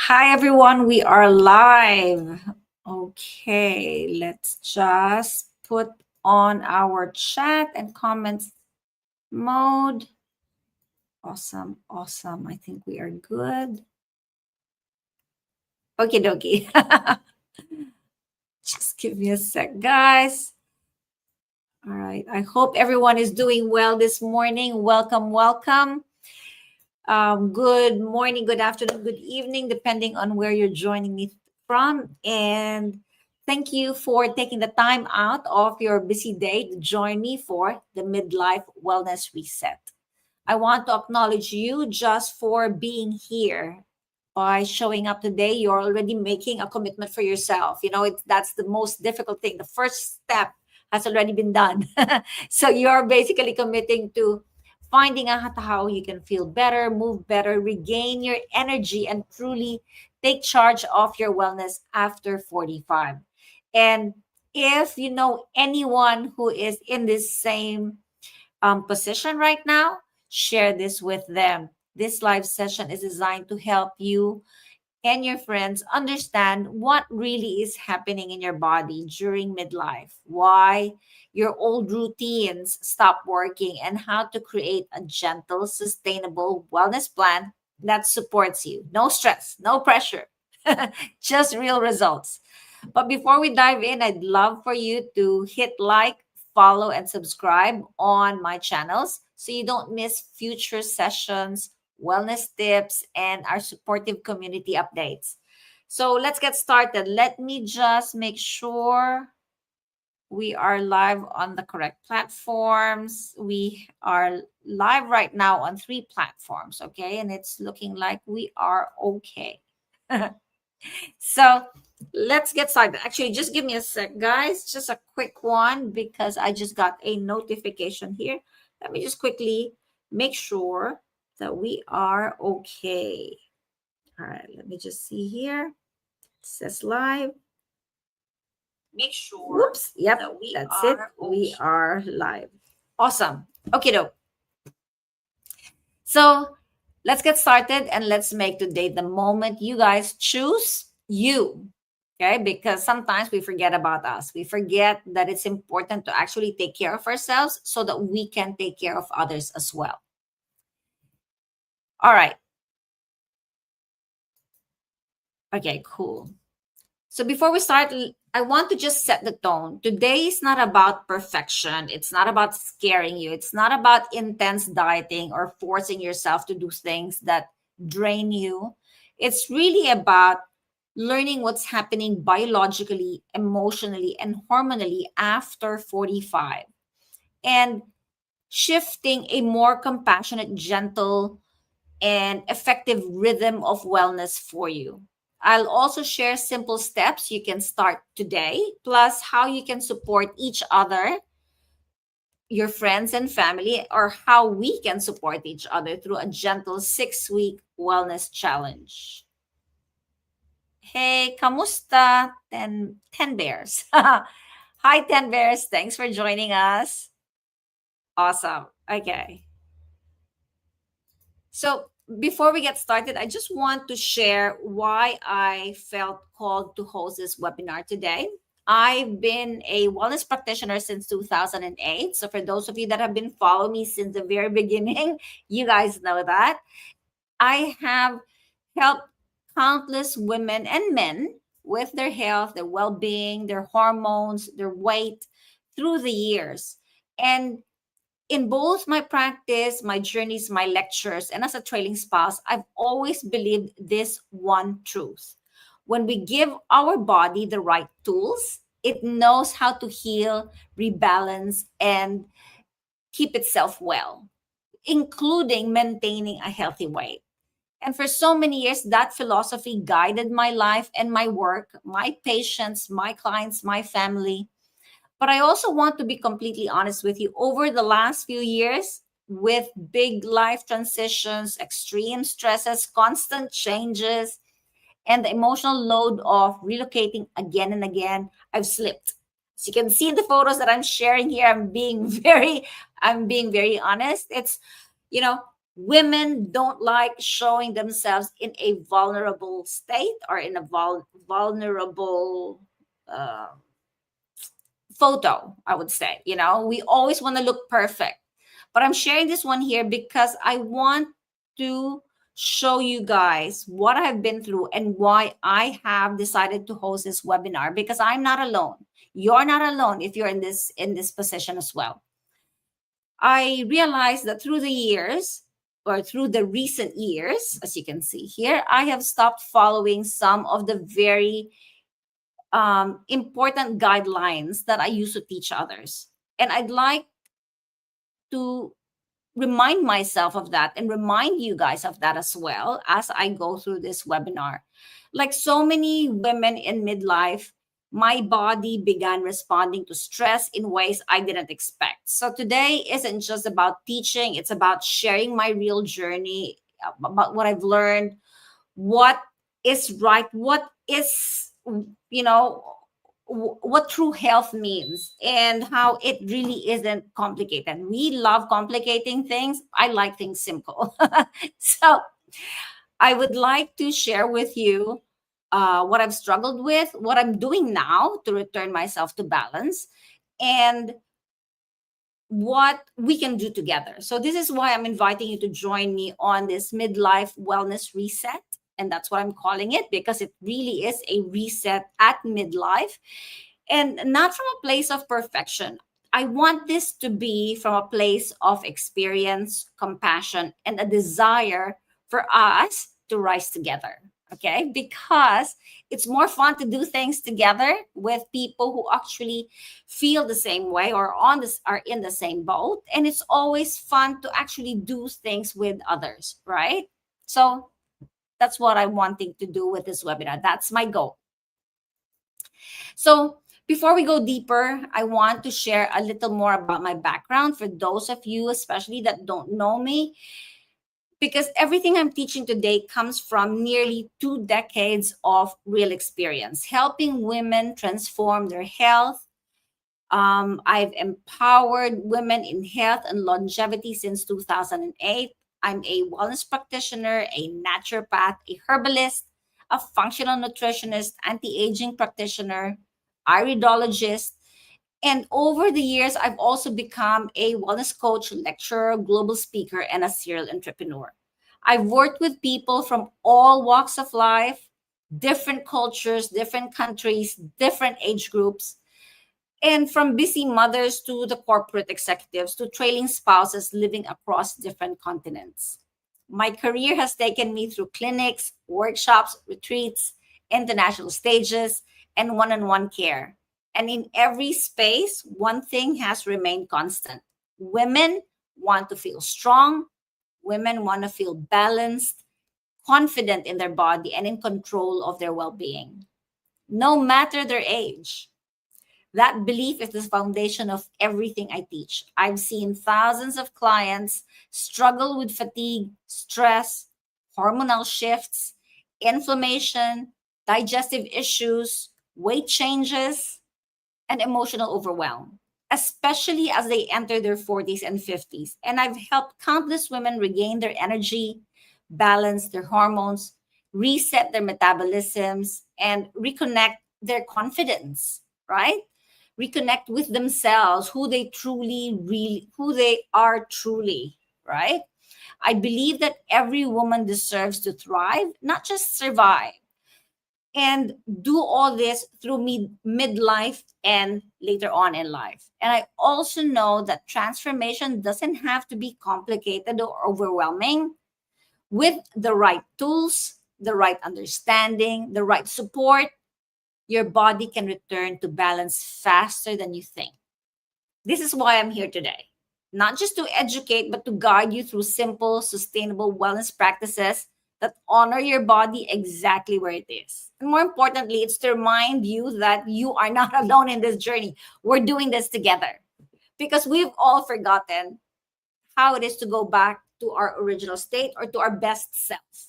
Hi, everyone. We are live. Okay, let's just put on our chat and comments mode. Awesome. Awesome. I think we are good. Okie dokie. Just give me a sec, guys. All right. I hope everyone is doing well this morning. Welcome, welcome. Good morning, good afternoon, good evening, depending on where you're joining me from. And thank you for taking the time out of your busy day to join me for the Midlife Wellness Reset. I want to acknowledge you just for being here. By showing up today, you're already making a commitment for yourself. That's the most difficult thing. The first step has already been done. So you're basically committing to finding out how you can feel better, move better, regain your energy, and truly take charge of your wellness after 45. And if you know anyone who is in this same position right now, share this with them. This live session is designed to help you and your friends understand what really is happening in your body during midlife, why your old routines stop working, and how to create a gentle, sustainable wellness plan that supports you. No stress, no pressure, just real results. But before we dive in, I'd love for you to hit like, follow, and subscribe on my channels so you don't miss future sessions, wellness tips, and our supportive community updates. So let's get started. Let me just make sure we are live on the correct platforms. We are live right now on 3 platforms, okay? And it's looking like we are okay. So let's get started. Actually, just give me a sec, guys. Just a quick one because I just got a notification here. Let me just quickly make sure that we are okay. All right, let me just see here. It says live. Make sure. Whoops. Yep, that's it. We are live. Awesome. Okay, doke. So let's get started and let's make today the moment you guys choose you. Okay, because sometimes we forget about us. We forget that it's important to actually take care of ourselves so that we can take care of others as well. All right. Okay, cool. So before we start, I want to just set the tone. Today is not about perfection. It's not about scaring you. It's not about intense dieting or forcing yourself to do things that drain you. It's really about learning what's happening biologically, emotionally, and hormonally after 45 and shifting a more compassionate, gentle, and effective rhythm of wellness for you. I'll also share simple steps you can start today, plus how you can support each other, your friends and family, or how we can support each other through a gentle 6-week wellness challenge. Hey, kamusta, 10 Bears? Hi, 10 Bears. Thanks for joining us. Awesome. Okay. So before we get started, I just want to share why I felt called to host this webinar today. I've been a wellness practitioner since 2008. So for those of you that have been following me since the very beginning, you guys know that. I have helped countless women and men with their health, their well-being, their hormones, their weight through the years. And in both my practice, my journeys, my lectures, and as a trailing spouse, I've always believed this one truth. When we give our body the right tools, it knows how to heal, rebalance, and keep itself well, including maintaining a healthy weight. And for so many years, that philosophy guided my life and my work, my patients, my clients, my family. But I also want to be completely honest with you. Over the last few years, with big life transitions, extreme stresses, constant changes, and the emotional load of relocating again and again, I've slipped. As you can see in the photos that I'm sharing here, I'm being very honest. It's, you know, Women don't like showing themselves in a vulnerable state or in a vulnerable uh, photo, I would say. We always want to look perfect. But I'm sharing this one here because I want to show you guys what I have been through and why I have decided to host this webinar, because I'm not alone. You're not alone if you're in this position as well. I realized that through the years, or through the recent years, as you can see here, I have stopped following some of the very important guidelines that I used to teach others. And I'd like to remind myself of that and remind you guys of that as well as I go through this webinar. Like so many women in midlife, my body began responding to stress in ways I didn't expect. So today isn't just about teaching, it's about sharing my real journey, about what I've learned, what is right, what is, you know, what true health means, and how it really isn't complicated. We love complicating things. I like things simple. So I would like to share with you what I've struggled with, what I'm doing now to return myself to balance, and what we can do together. So this is why I'm inviting you to join me on this midlife wellness reset. And that's what I'm calling it, because it really is a reset at midlife, and not from a place of perfection. I want this to be from a place of experience, compassion, and a desire for us to rise together. Okay, because it's more fun to do things together with people who actually feel the same way, or are in the same boat, and it's always fun to actually do things with others, right? So that's what I'm wanting to do with this webinar. That's my goal. So before we go deeper, I want to share a little more about my background for those of you, especially that don't know me, because everything I'm teaching today comes from nearly 2 decades of real experience, helping women transform their health. I've empowered women in health and longevity since 2008. I'm a wellness practitioner, a naturopath, a herbalist, a functional nutritionist, anti-aging practitioner, iridologist, and over the years, I've also become a wellness coach, lecturer, global speaker, and a serial entrepreneur. I've worked with people from all walks of life, different cultures, different countries, different age groups, and from busy mothers to the corporate executives to trailing spouses living across different continents. My career has taken me through clinics, workshops, retreats, international stages, and one on one care. And in every space, one thing has remained constant: women want to feel strong, women want to feel balanced, confident in their body, and in control of their well being, no matter their age. That belief is the foundation of everything I teach. I've seen thousands of clients struggle with fatigue, stress, hormonal shifts, inflammation, digestive issues, weight changes, and emotional overwhelm, especially as they enter their 40s and 50s. And I've helped countless women regain their energy, balance their hormones, reset their metabolisms, and reconnect their confidence, right? Reconnect with themselves, who they are truly, right? I believe that every woman deserves to thrive, not just survive, and do all this through midlife and later on in life. And I also know that transformation doesn't have to be complicated or overwhelming. With the right tools, the right understanding, the right support, your body can return to balance faster than you think. This is why I'm here today. Not just to educate, but to guide you through simple, sustainable wellness practices that honor your body exactly where it is. And more importantly, it's to remind you that you are not alone in this journey. We're doing this together, because we've all forgotten how it is to go back to our original state, or to our best self.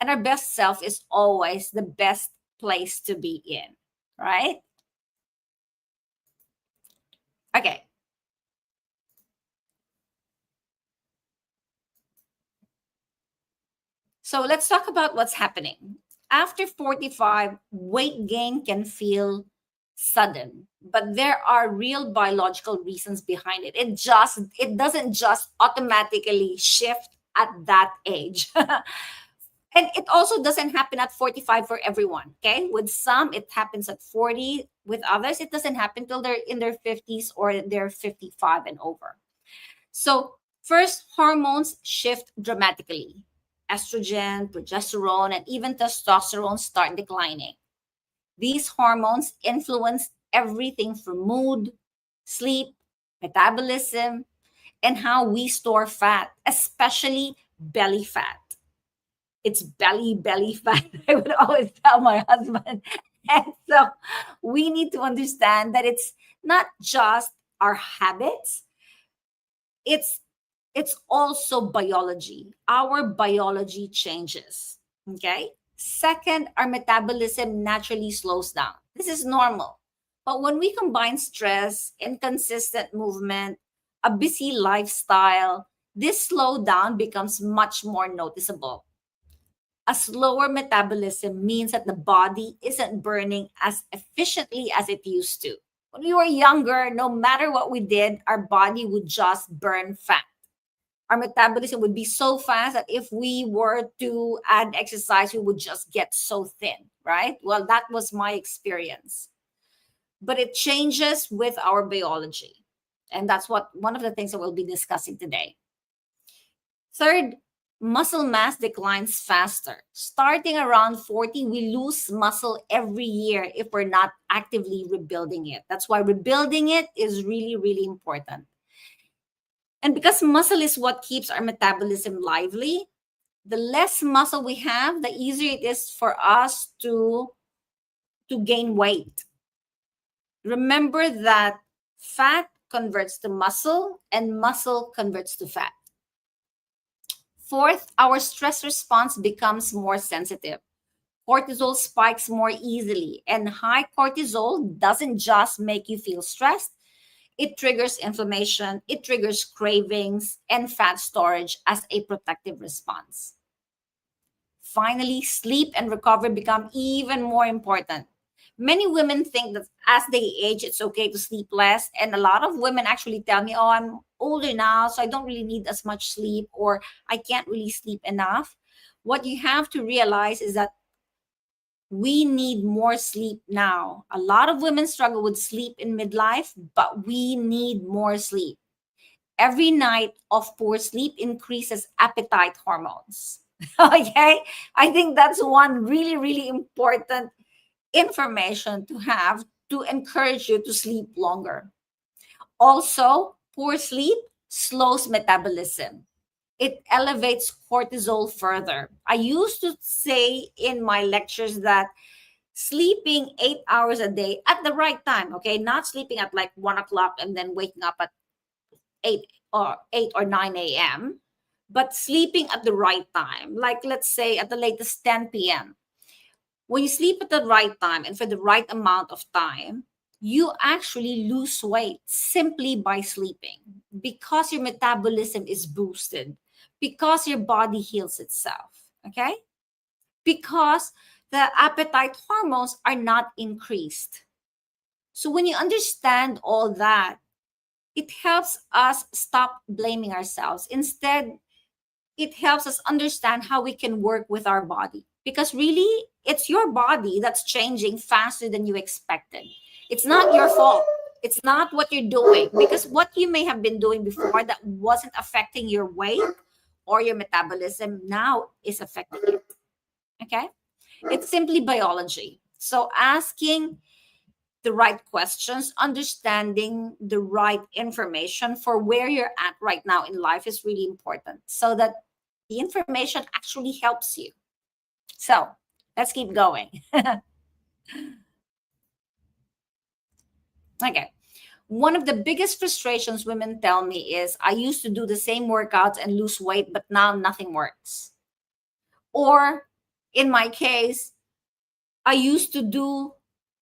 And our best self is always the best place to be in, right? Okay. So let's talk about what's happening. After 45, weight gain can feel sudden, but there are real biological reasons behind it. It doesn't just automatically shift at that age. And it also doesn't happen at 45 for everyone. Okay. With some, it happens at 40. With others, it doesn't happen till they're in their 50s or they're 55 and over. So, first, hormones shift dramatically. Estrogen, progesterone, and even testosterone start declining. These hormones influence everything from mood, sleep, metabolism, and how we store fat, especially belly fat. It's belly fat. I would always tell my husband. And so we need to understand that it's not just our habits, it's it's also biology. Our biology changes. Okay? Second, our metabolism naturally slows down. This is normal. But when we combine stress, inconsistent movement, a busy lifestyle, this slowdown becomes much more noticeable. A slower metabolism means that the body isn't burning as efficiently as it used to. When we were younger, no matter what we did, our body would just burn fat. Our metabolism would be so fast that if we were to add exercise, we would just get so thin, right? Well, that was my experience. But it changes with our biology. And that's what one of the things that we'll be discussing today. Third, muscle mass declines faster. Starting around 40, we lose muscle every year if we're not actively rebuilding it. That's why rebuilding it is really, really important. And because muscle is what keeps our metabolism lively, the less muscle we have, the easier it is for us to gain weight. Remember that fat converts to muscle and muscle converts to fat. Fourth, our stress response becomes more sensitive. Cortisol spikes more easily, and high cortisol doesn't just make you feel stressed, it triggers inflammation, it triggers cravings, and fat storage as a protective response. Finally, sleep and recovery become even more important. Many women think that as they age, it's okay to sleep less. And a lot of women actually tell me, oh, I'm older now, so I don't really need as much sleep, or I can't really sleep enough. What you have to realize is that we need more sleep now. A lot of women struggle with sleep in midlife, but we need more sleep. Every night of poor sleep increases appetite hormones. Okay? I think that's one really, really important information to have to encourage you to sleep longer. Also, poor sleep slows metabolism. It elevates cortisol further. I used to say in my lectures that sleeping 8 hours a day at the right time, okay, not sleeping at like 1 o'clock and then waking up at 8 or 9 a.m., but sleeping at the right time, like let's say at the latest 10 p.m. When you sleep at the right time and for the right amount of time, you actually lose weight simply by sleeping because your metabolism is boosted, because your body heals itself, okay? Because the appetite hormones are not increased. So when you understand all that, it helps us stop blaming ourselves. Instead, it helps us understand how we can work with our body. Because really, it's your body that's changing faster than you expected. It's not your fault. It's not what you're doing. Because what you may have been doing before that wasn't affecting your weight or your metabolism now is affecting it. Okay? It's simply biology. So asking the right questions, understanding the right information for where you're at right now in life is really important so that the information actually helps you. So let's keep going. Okay. One of the biggest frustrations women tell me is I used to do the same workouts and lose weight, but now nothing works. Or in my case, I used to do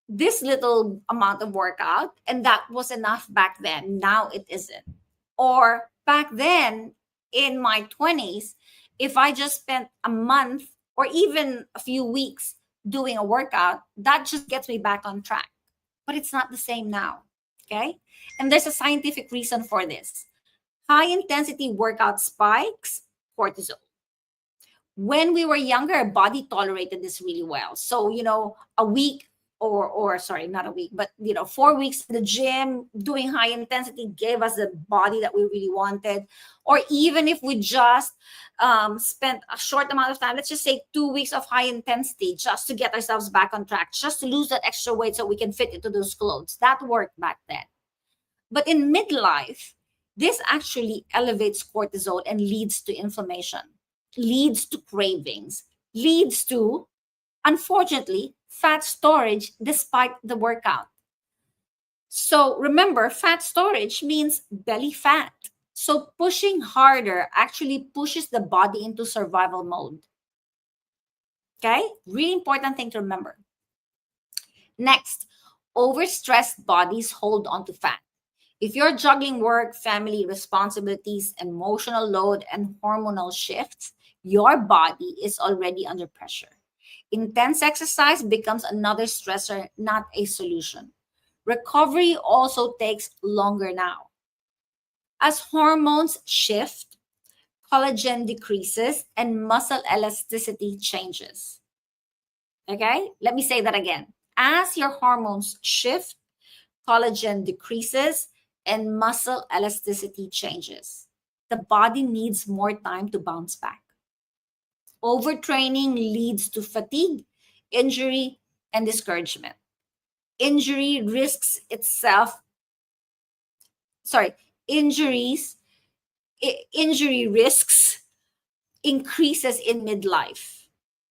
this little amount of workout and that was enough back then. Now it isn't. Or back then in my 20s, If I just spent a month or even a few weeks doing a workout, that just gets me back on track. But it's not the same now. Okay. And there's a scientific reason for this. High intensity workout spikes cortisol. When we were younger, our body tolerated this really well. So, a week or sorry, not a week, but 4 weeks in the gym doing high intensity gave us the body that we really wanted. Or even if we just spent a short amount of time, let's just say 2 weeks of high intensity just to get ourselves back on track, just to lose that extra weight so we can fit into those clothes. That worked back then. But in midlife, this actually elevates cortisol and leads to inflammation, leads to cravings, leads to, unfortunately, fat storage despite the workout. So remember, fat storage means belly fat. So pushing harder actually pushes the body into survival mode. Okay? Really important thing to remember. Next, overstressed bodies hold on to fat. If you're juggling work, family responsibilities, emotional load, and hormonal shifts, your body is already under pressure. Intense exercise becomes another stressor, not a solution. Recovery also takes longer now. As hormones shift, collagen decreases, and muscle elasticity changes. Okay, let me say that again. As your hormones shift, collagen decreases, and muscle elasticity changes. The body needs more time to bounce back. Overtraining leads to fatigue, injury, and discouragement. Injury risks itself, sorry, injury risks increases in midlife.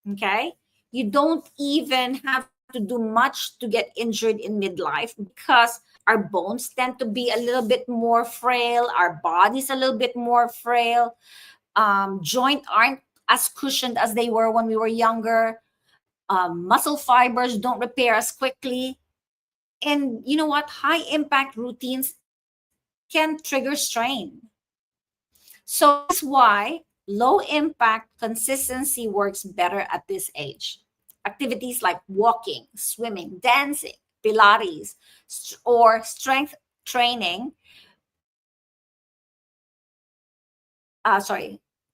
Okay? You don't even have to do much to get injured in midlife because our bones tend to be a little bit more frail, our body's a little bit more frail, joints aren't as cushioned as they were when we were younger, muscle fibers don't repair as quickly. And you know what? High impact routines can trigger strain. So that's why low impact consistency works better at this age. Activities like walking, swimming, dancing, Pilates, or strength training,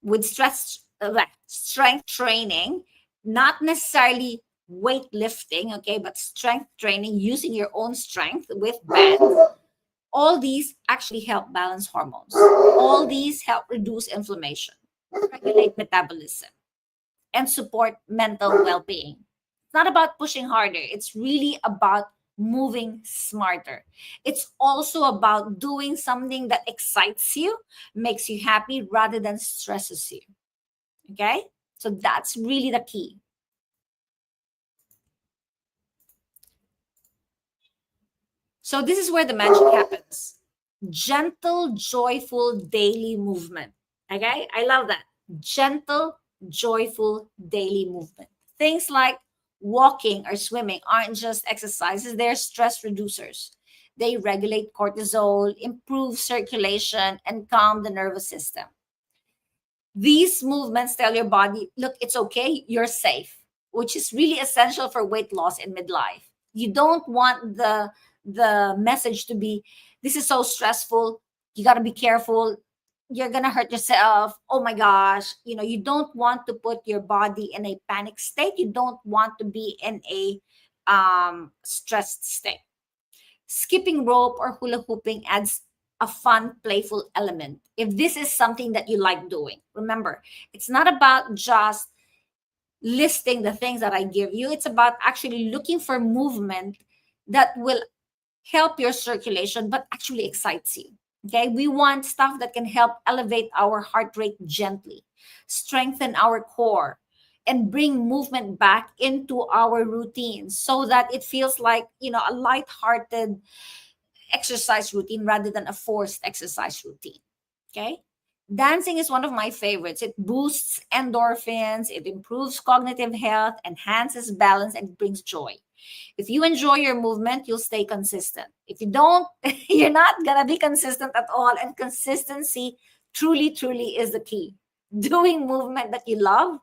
with strength training, not necessarily weightlifting, okay, but strength training using your own strength with bands. All these actually help balance hormones. All these help reduce inflammation, regulate metabolism, and support mental well-being. It's not about pushing harder. It's really about moving smarter. It's also about doing something that excites you, makes you happy rather than stresses you. Okay? So that's really the key. So this is where the magic happens. Gentle, joyful daily movement. Okay? I love that. Gentle, joyful daily movement. Things like walking or swimming aren't just exercises, they're stress reducers. They regulate cortisol, improve circulation, and calm the nervous system. These movements tell your body, look, it's okay, you're safe, which is really essential for weight loss in midlife. You don't want the message to be, this is so stressful, you got to be careful, you're going to hurt yourself, oh my gosh. You don't want to put your body in a panic state. You don't want to be in a stressed state. Skipping rope or hula hooping adds a fun, playful element. If this is something that you like doing, remember, it's not about just listing the things that I give you. It's about actually looking for movement that will help your circulation, but actually excites you. Okay, we want stuff that can help elevate our heart rate gently, strengthen our core, and bring movement back into our routines so that it feels like, a light-hearted exercise routine rather than a forced exercise routine. Okay, dancing is one of my favorites. It boosts endorphins, it improves cognitive health, enhances balance, and brings joy. If you enjoy your movement, you'll stay consistent. If you don't, you're not going to be consistent at all. And consistency truly, truly is the key. Doing movement that you love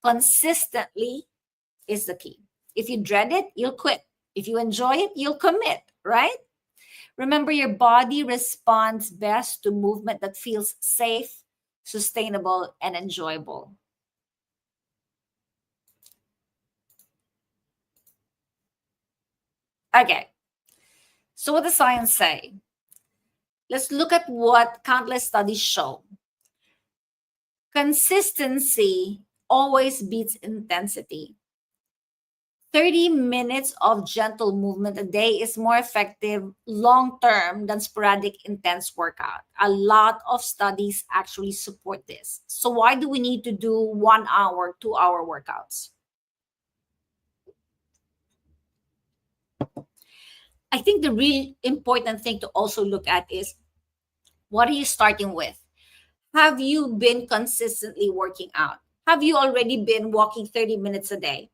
consistently is the key. If you dread it, you'll quit. If you enjoy it, you'll commit, right? Remember, your body responds best to movement that feels safe, sustainable, and enjoyable. Okay, so what does science say? Let's look at what countless studies show. Consistency always beats intensity. 30 minutes of gentle movement a day is more effective long term than sporadic intense workout. A lot of studies actually support this. So, why do we need to do 1 hour, 2 hour workouts? I think the real important thing to also look at is, what are you starting with? Have you been consistently working out? Have you already been walking 30 minutes a day?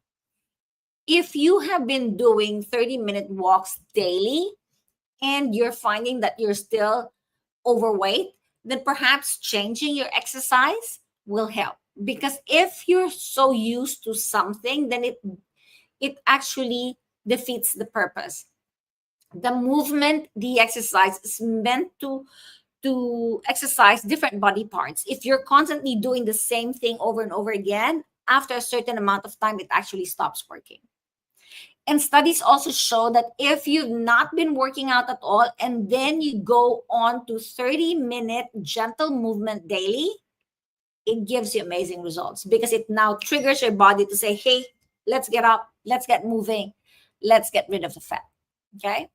If you have been doing 30-minute walks daily and you're finding that you're still overweight, then perhaps changing your exercise will help. Because if you're so used to something, then it actually defeats the purpose. The movement, the exercise is meant to exercise different body parts. If you're constantly doing the same thing over and over again, after a certain amount of time, it actually stops working. And studies also show that if you've not been working out at all and then you go on to 30-minute gentle movement daily, it gives you amazing results because it now triggers your body to say, hey, let's get up, let's get moving, let's get rid of the fat. Okay?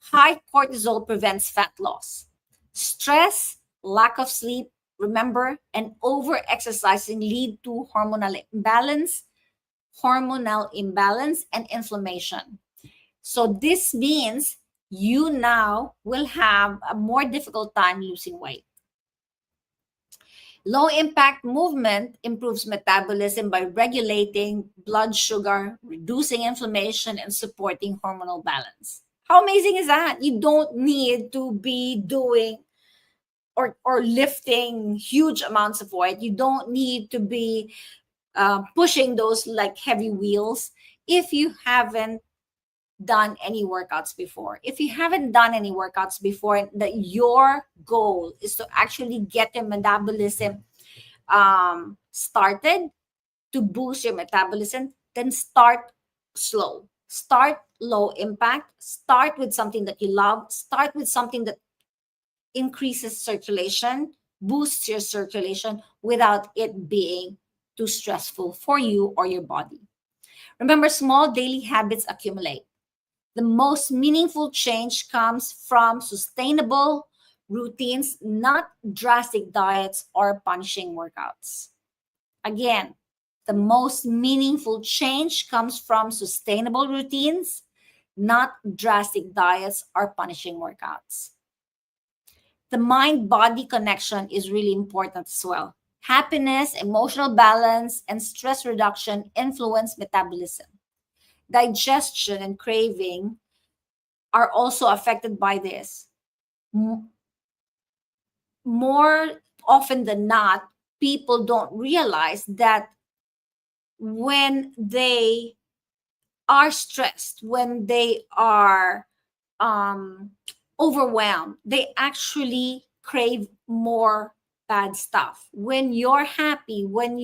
High cortisol prevents fat loss. Stress, lack of sleep, remember, and over-exercising lead to hormonal imbalance and inflammation. So this means you now will have a more difficult time losing weight. Low impact movement improves metabolism by regulating blood sugar, reducing inflammation, and supporting hormonal balance. How amazing is that? You don't need to be doing or lifting huge amounts of weight. You don't need to be pushing those like heavy wheels if you haven't done any workouts before. If you haven't done any workouts before, that your goal is to actually get your metabolism started, to boost your metabolism, then start slow. Start low impact. Start with something that you love. Start with something that increases circulation, boosts your circulation without it being too stressful for you or your body. Remember, small daily habits accumulate. The most meaningful change comes from sustainable routines, not drastic diets or punishing workouts. Again, the most meaningful change comes from sustainable routines, not drastic diets or punishing workouts. The mind-body connection is really important as well. Happiness, emotional balance, and stress reduction influence metabolism. Digestion and craving are also affected by this. More often than not, people don't realize that when they are stressed, when they are overwhelmed, they actually crave more bad stuff. When you're happy, when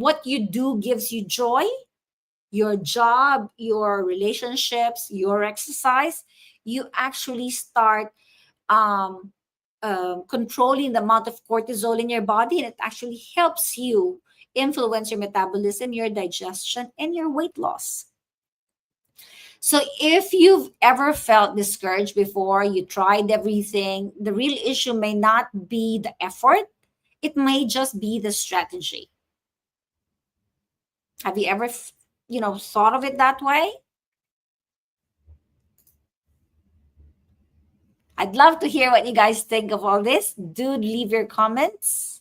what you do gives you joy, your job, your relationships, your exercise, you actually start controlling the amount of cortisol in your body, and it actually helps you influence your metabolism, your digestion, and your weight loss. So if you've ever felt discouraged before, you tried everything, the real issue may not be the effort, it may just be the strategy. Have you ever thought of it that way? I'd love to hear what you guys think of all this. Do leave your comments.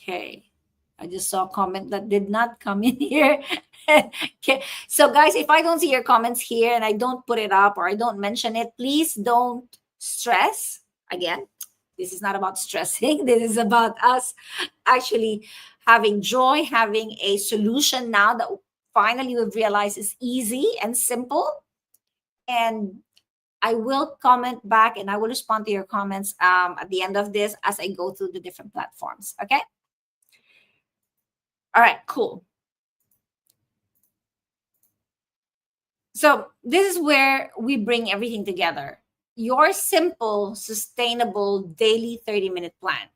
Okay. I just saw a comment that did not come in here. Okay. So, guys, if I don't see your comments here and I don't put it up or I don't mention it, please don't stress. Again, this is not about stressing. This is about us actually having joy, having a solution now that finally we've realized is easy and simple. And I will comment back and I will respond to your comments at the end of this as I go through the different platforms. Okay. All right, cool. So this is where we bring everything together. Your simple, sustainable daily 30-minute plan.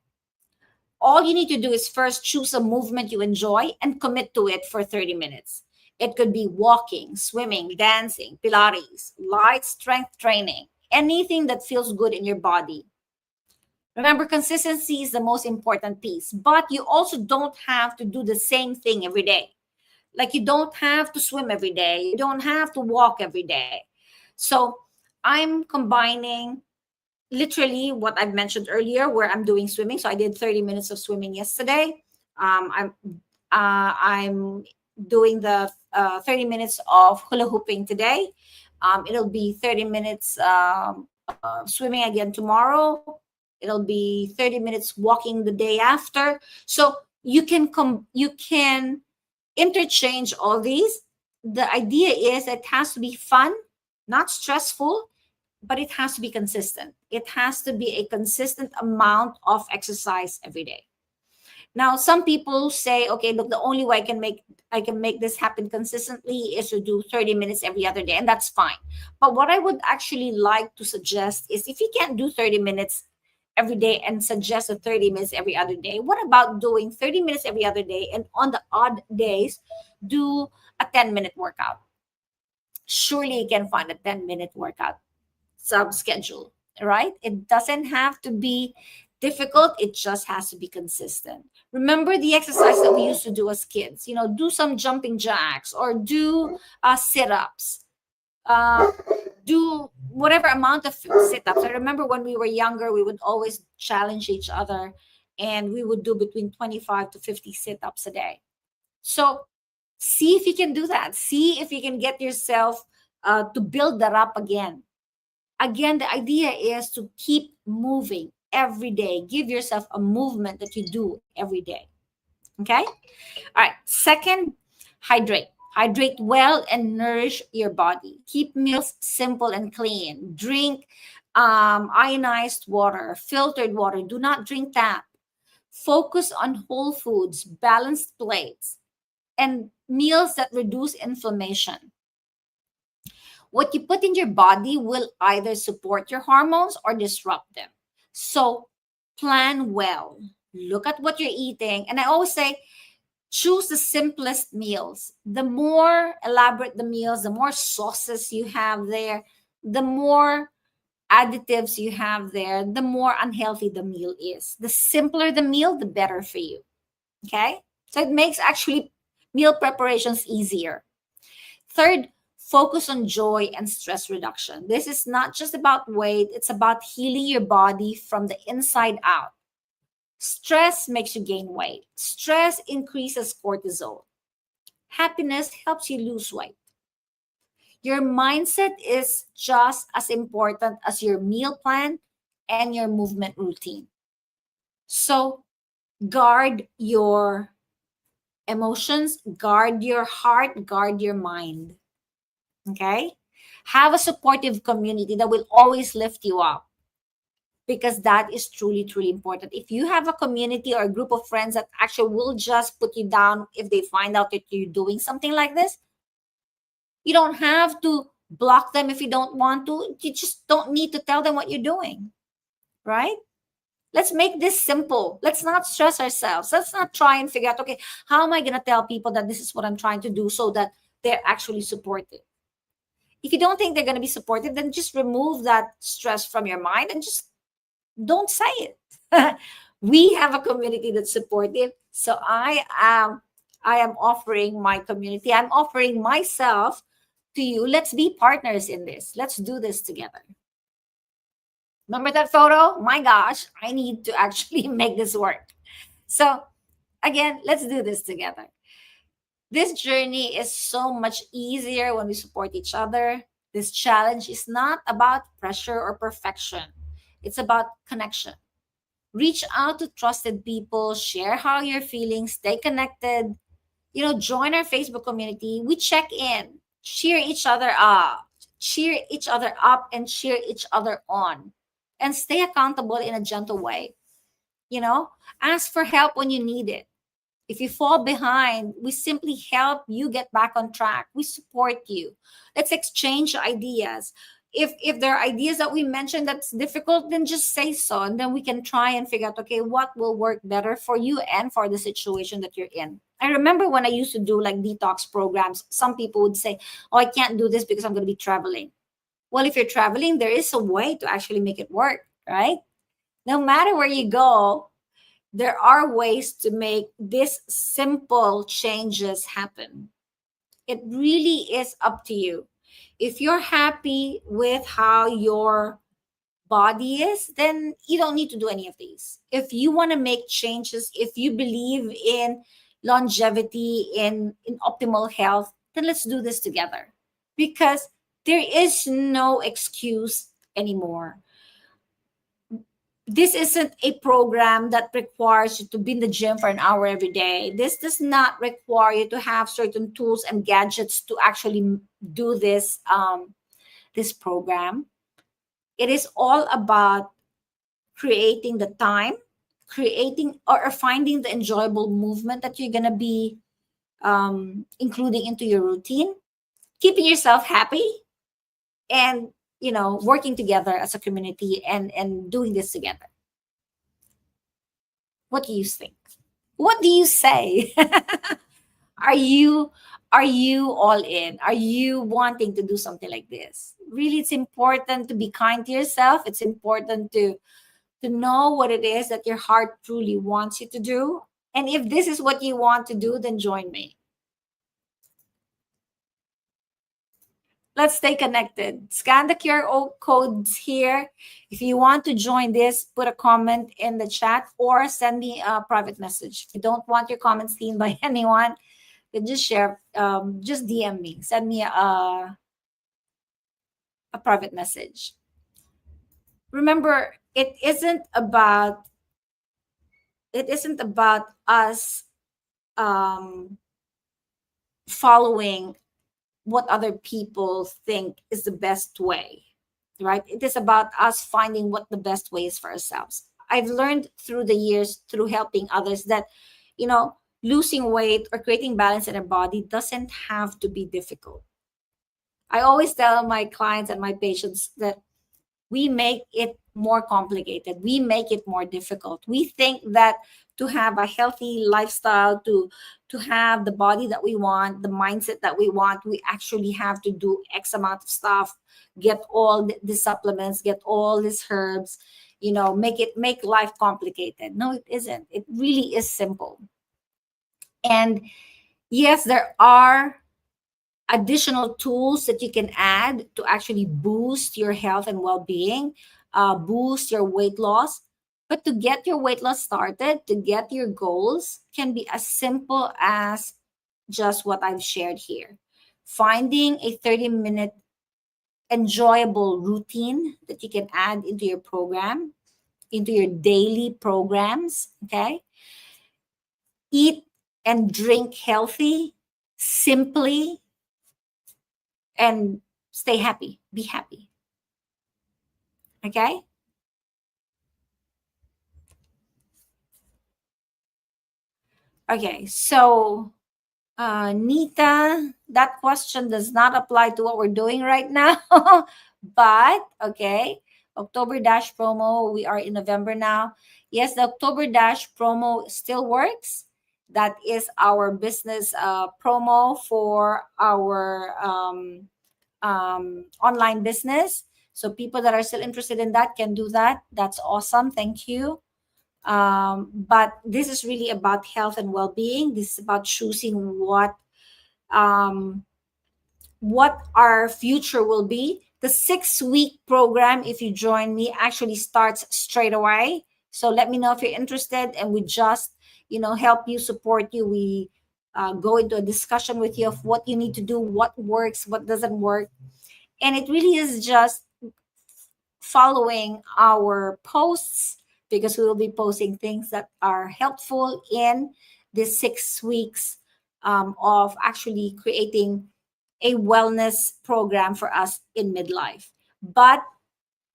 All you need to do is first choose a movement you enjoy and commit to it for 30 minutes. It could be walking, swimming, dancing, Pilates, light strength training, anything that feels good in your body. Remember, consistency is the most important piece, but you also don't have to do the same thing every day. Like you don't have to swim every day, you don't have to walk every day. So I'm combining literally what I've mentioned earlier, where I'm doing swimming. So I did 30 minutes of swimming yesterday. I'm doing the 30 minutes of hula hooping today. It'll be 30 minutes swimming again tomorrow. It'll be 30 minutes walking the day after. So you can interchange all these. The idea is it has to be fun, not stressful, but it has to be consistent. It has to be a consistent amount of exercise every day. Now, some people say, okay, look, the only way I can make this happen consistently is to do 30 minutes every other day, and that's fine. But what I would actually like to suggest is if you can't do 30 minutes every day and suggest a 30 minutes every other day, what about doing 30 minutes every other day and on the odd days, do a 10-minute workout? Surely you can find a 10-minute workout schedule, right? It doesn't have to be difficult. It just has to be consistent. Remember the exercise that we used to do as kids, do some jumping jacks or do sit-ups, do whatever amount of sit-ups. I remember when we were younger, we would always challenge each other and we would do between 25 to 50 sit-ups a day. So see if you can do that. See if you can get yourself to build that up again. Again, the idea is to keep moving every day. Give yourself a movement that you do every day. Okay? All right. Second, hydrate. Hydrate well and nourish your body. Keep meals simple and clean. Drink ionized water, filtered water. Do not drink tap. Focus on whole foods, balanced plates, and meals that reduce inflammation. What you put in your body will either support your hormones or disrupt them. So plan well. Look at what you're eating. And I always say, choose the simplest meals. The more elaborate the meals, the more sauces you have there, the more additives you have there, the more unhealthy the meal is. The simpler the meal, the better for you. Okay? So it makes actually meal preparations easier. Third, focus on joy and stress reduction. This is not just about weight, it's about healing your body from the inside out. Stress makes you gain weight. Stress increases cortisol. Happiness helps you lose weight. Your mindset is just as important as your meal plan and your movement routine. So guard your emotions, guard your heart, guard your mind. Okay? Have a supportive community that will always lift you up, because that is truly, truly important. If you have a community or a group of friends that actually will just put you down if they find out that you're doing something like this, you don't have to block them if you don't want to. You just don't need to tell them what you're doing, right? Let's make this simple. Let's not stress ourselves. Let's not try and figure out, okay, how am I going to tell people that this is what I'm trying to do so that they're actually supportive? If you don't think they're going to be supportive, then just remove that stress from your mind and just don't say it. We have a community that's supportive. So I am offering my community, I'm offering myself to you. Let's be partners in this. Let's do this together. Remember that photo? My gosh, I need to actually make this work. So Again, let's do this together. This journey is so much easier when we support each other. This challenge is not about pressure or perfection, it's about connection. Reach out to trusted people, share how you're feeling, stay connected. Join our Facebook community. We check in, cheer each other up, and cheer each other on, and stay accountable in a gentle way. You know, ask for help when you need it. If you fall behind, we simply help you get back on track. We support you. Let's exchange ideas. If there are ideas that we mentioned that's difficult, then just say so. And then we can try and figure out, okay, what will work better for you and for the situation that you're in. I remember when I used to do like detox programs, some people would say, oh, I can't do this because I'm going to be traveling. Well, if you're traveling, there is a way to actually make it work, right? No matter where you go, there are ways to make these simple changes happen. It really is up to you. If you're happy with how your body is, then you don't need to do any of these. If you want to make changes, if you believe in longevity, in optimal health, then let's do this together, because there is no excuse anymore. This isn't a program that requires you to be in the gym for an hour every day. This does not require you to have certain tools and gadgets to actually do this program. It is all about creating the time, creating or finding the enjoyable movement that you're gonna be including into your routine, keeping yourself happy, and working together as a community and doing this together. What do you think? What do you say? are you are you all in? Are you wanting to do something like this? Really, it's important to be kind to yourself. It's important to know what it is that your heart truly wants you to do. And if this is what you want to do, then join me. Let's stay connected. Scan the QR codes here. If you want to join this, put a comment in the chat or send me a private message. If you don't want your comments seen by anyone, then just share, just DM me. Send me a private message. Remember, it isn't about us following what other people think is the best way, right? It is about us finding what the best way is for ourselves. I've learned through the years, through helping others, that losing weight or creating balance in our body doesn't have to be difficult. I always tell my clients and my patients that we make it more complicated. We make it more difficult. We think that to have a healthy lifestyle, to have the body that we want, the mindset that we want, we actually have to do X amount of stuff, get all the supplements, get all these herbs, make life complicated. No, it isn't. It really is simple. And yes, there are additional tools that you can add to actually boost your health and well-being, boost your weight loss. But to get your weight loss started, to get your goals, can be as simple as just what I've shared here. Finding a 30-minute enjoyable routine that you can add into your program, into your daily programs, okay? Eat and drink healthy, simply, and stay happy. Be happy. Okay? Okay, so Nita, that question does not apply to what we're doing right now. But okay, October Dash promo, we are in November now. Yes, the October Dash promo still works. That is our business promo for our online business. So people that are still interested in that can do that. That's awesome. Thank you. But this is really about health and well-being. This is about choosing what our future will be. The 6-week program, if you join me, actually starts straight away. So let me know if you're interested, and we just, help you, support you. We go into a discussion with you of what you need to do, what works, what doesn't work. And it really is just following our posts, because we will be posting things that are helpful in this 6 weeks of actually creating a wellness program for us in midlife. But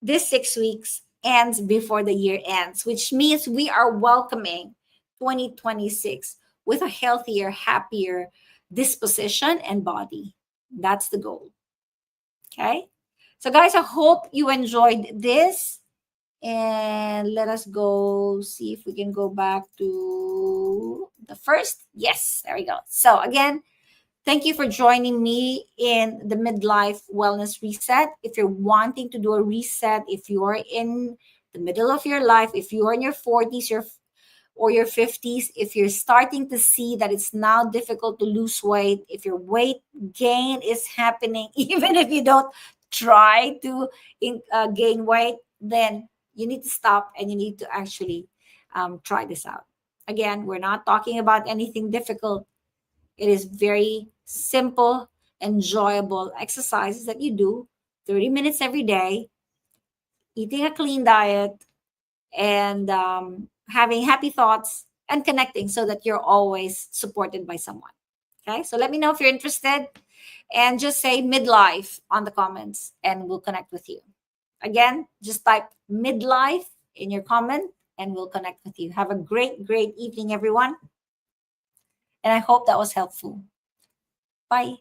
this 6 weeks ends before the year ends, which means we are welcoming 2026 with a healthier, happier disposition and body. That's the goal. Okay. So, guys, I hope you enjoyed this. And let us go see if we can go back to the first. Yes, there we go. So, again, thank you for joining me in the Midlife Wellness Reset. If you're wanting to do a reset, if you are in the middle of your life, if you are in your 40s or your 50s, if you're starting to see that it's now difficult to lose weight, if your weight gain is happening, even if you don't try to gain weight, then you need to stop and you need to actually try this out. Again, we're not talking about anything difficult. It is very simple, enjoyable exercises that you do 30 minutes every day, eating a clean diet, and having happy thoughts and connecting so that you're always supported by someone. Okay, so let me know if you're interested, and just say midlife on the comments and we'll connect with you. Again, just type midlife in your comment and we'll connect with you. Have a great, great evening, everyone. And I hope that was helpful. Bye.